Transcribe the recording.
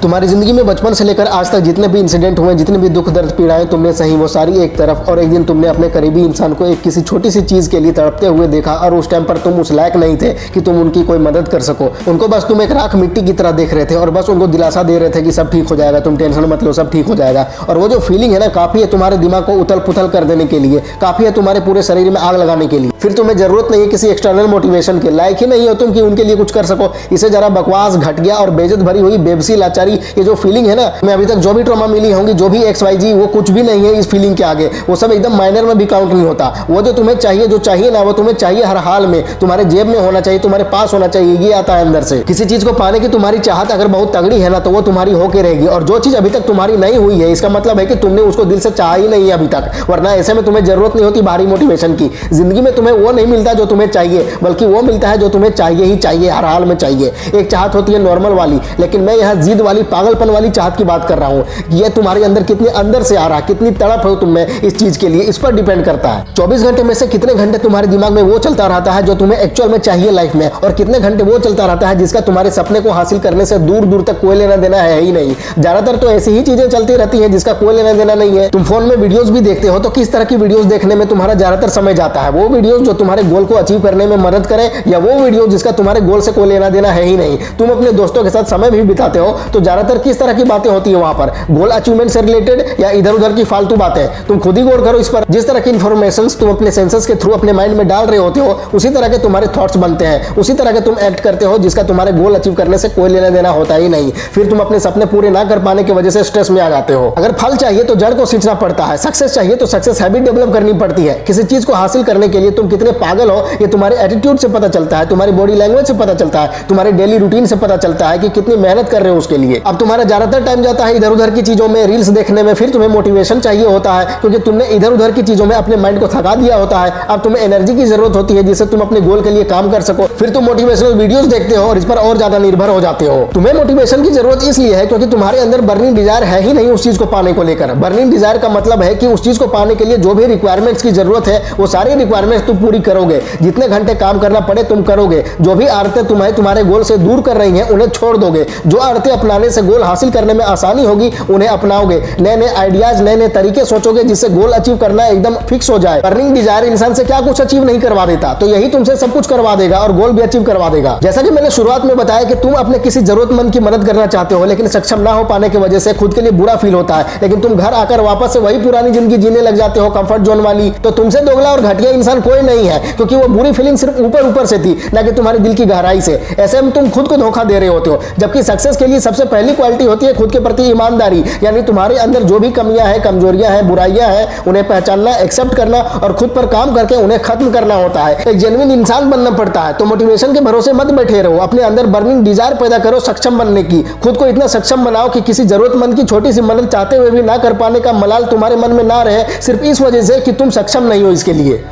तुम्हारी जिंदगी में बचपन से लेकर आज तक जितने भी इंसिडेंट हुए, जितने भी दुख दर्द पीड़ाएं तुमने सही, वो सारी एक तरफ, और एक दिन तुमने अपने करीबी इंसान को एक किसी छोटी सी चीज के लिए तड़पते हुए देखा और उस टाइम पर तुम उस लायक नहीं थे कि तुम उनकी कोई मदद कर सको। उनको बस तुम एक राख मिट्टी की तरह देख रहे थे और बस उनको दिलासा दे रहे थे कि सब ठीक हो जाएगा, तुम टेंशन मत लो, सब ठीक हो जाएगा। और वो जो फीलिंग है ना, काफी है तुम्हारे दिमाग को उथल पुथल कर देने के लिए, काफी है तुम्हारे पूरे शरीर में आग लगाने के लिए। फिर तुम्हें जरूरत नहीं है किसी एक्सटर्नल मोटिवेशन के, लायक ही नहीं हो तुम कि उनके लिए कुछ कर सको। इसे जरा बकवास, घटिया और बेइज्जत भरी हुई बेबसी, लाचारी, ये जो फीलिंग है ना, मैं अभी तक जो भी ट्रॉमा मिली होंगी, जो भी XYZ, वो कुछ भी नहीं है इस फीलिंग के आगे। वो सब एकदम माइनर में भी काउंट नहीं होता। वो जो तुम्हें चाहिए, जो चाहिए ना, वो तुम्हें चाहिए हर हाल में, तुम्हारे जेब में होना चाहिए, तुम्हारे पास होना चाहिए, ये आता है अंदर से। किसी चीज को पाने की तुम्हारी चाहत अगर बहुत तगड़ी है ना, तो वो तुम्हारी होके रहेगी। और जो चीज अभी तक तुम्हारी नहीं हुई है, इसका मतलब है कि तुमने उसको दिल से चाहा ही नहीं है अभी तक। वरना ऐसे में तुम्हें जरूरत नहीं होती बाहरी मोटिवेशन की। जिंदगी में तुम्हें वो नहीं मिलता जो तुम्हें चाहिए, बल्कि वो मिलता है जो तुम्हें चाहिए ही चाहिए, हर हाल में चाहिए। एक चाहत होती है नॉर्मल वाली, लेकिन मैं यहाँ जिद वाली, पागलपन वाली चाहत की बात कर रहा हूँ। ये तुम्हारे अंदर कितने अंदर से आ रहा है, कितनी तड़प हो तुम में इस चीज के लिए, इस पर डिपेंड करता है। 24 घंटे में से कितने घंटे तुम्हारे दिमाग में वो चलता रहता है जो तुम्हें एक्चुअल में चाहिए लाइफ में, और कितने घंटे वो चलता रहता है जिसका तुम्हारे सपने को हासिल करने से दूर दूर तक कोई लेना देना है ही नहीं। ज्यादातर तो ऐसी ही चीजें चलती रहती है जिसका कोई लेना देना नहीं है। तुम फोन में वीडियोस भी देखते हो, तो किस तरह की वीडियोस देखने में तुम्हारा ज्यादातर समय जाता है? वो वीडियोस जो तुम्हारे गोल को अचीव करने में मदद करें, या वो वीडियो जिसका तुम्हारे गोल से कोई लेना देना है ही नहीं? तुम अपने दोस्तों के साथ समय भी बिताते हो, तो ज्यादातर किस तरह की बातें होती है वहां पर? गोल अचीवमेंट से रिलेटेड या इधर उधर की फालतू बातें? तुम खुद ही गौर करो इस पर। जिस तरह की इंफॉर्मेशन तुम अपने सेंसेस के थ्रू अपने माइंड में डाल रहे होते हो, उसी तरह के तुम्हारे थॉट्स बनते हैं, उसी तरह के तुम एक्ट करते हो जिसका तुम्हारे गोल अचीव करने से कोई लेना देना होता ही नहीं। फिर तुम अपने सपने पूरे ना कर पाने की वजह से स्ट्रेस में आ जाते हो। अगर फल चाहिए तो जड़ को सींचना पड़ता है, सक्सेस चाहिए तो सक्सेस हैबिट डेवलप करनी पड़ती है। किसी चीज को हासिल करने के लिए तुम कितने पागल हो, ये तुम्हारे एटीट्यूड से पता चलता है, तुम्हारी बॉडी लैंग्वेज से पता चलता है, तुम्हारे डेली रूटीन से पता चलता है कि कितनी मेहनत कर रहे हो उसके लिए। अब तुम्हारा ज्यादातर टाइम जाता है इधर उधर की चीजों में, रील्स देखने में। फिर तुम्हें मोटिवेशन चाहिए होता है क्योंकि तुमने इधर उधर की चीजों में अपने माइंड को थका दिया होता है। अब तुम्हें एनर्जी की जरूरत होती है जिससे तुम अपने गोल के लिए काम कर सको। फिर तुम मोटिवेशनल वीडियोस देखते हो और इस पर और ज्यादा निर्भर हो जाते हो। तुम्हें मोटिवेशन की जरूरत इसलिए है क्योंकि तुम्हारे अंदर बर्निंग डिजायर है ही नहीं उस चीज को पाने को लेकर। बर्निंग डिजायर का मतलब है कि उस चीज को पाने के लिए जो भी रिक्वायरमेंट्स की जरूरत है, वो सारी रिक्वायरमेंट्स तुम पूरी करोगे। जितने घंटे काम करना पड़े तुम करोगे। जो भी आदतें तुम्हें तुम्हारे गोल से दूर कर रही हैं, उन्हें छोड़ दोगे। जो आदतें अपनाने से गोल हासिल करने में आसानी होगी, उन्हें अपनाओगे। नए नए आइडियाज, नए नए तरीके सोचोगे जिससे गोल अचीव करना एकदम फिक्स हो जाए। बर्निंग डिजायर इंसान से क्या कुछ अचीव नहीं करवा देता, तो यही तुमसे सब कुछ करवा देगा और गोल भी अचीव करवा देगा। जैसा कि मैंने शुरुआत में बताया कि तुम अपने किसी जरूरतमंद की मदद करना चाहते हो, लेकिन सक्षम ना हो पाने की वजह से खुद के लिए बुरा फील होता है। लेकिन तुम घर आकर वापस से वही पुरानी जिंदगी जीने लग जाते हो, कंफर्ट जोन वाली। तो तुमसे दोगला और घटिया इंसान कोई नहीं है, क्योंकि वो बुरी फीलिंग सिर्फ ऊपर ऊपर से थी, ना कि तुम्हारे दिल की गहराई से। ऐसे में तुम खुद को धोखा दे रहे होते हो। जबकि सक्सेस के लिए सबसे पहली क्वालिटी होती है खुद के प्रति ईमानदारी, यानी तुम्हारे अंदर जो भी कमियां हैं, कमजोरियां हैं, बुराइयां हैं, उन्हें पहचानना, एक्सेप्ट करना और खुद पर काम करके उन्हें खत्म करना होता है। एक जेन्युइन इंसान बनना पड़ता है। तो मोटिवेशन के भरोसे मत बैठे रहो, अपने अंदर बर्निंग डिजायर पैदा करो सक्षम बनने की। खुद को इतना सक्षम बनाओ कि किसी जरूरतमंद की छोटी सी मदद चाहते हुए भी ना कर पाने का मलाल तुम्हारे मन में ना रहे, सिर्फ इस वजह से कि तुम सक्षम नहीं हो इसके लिए।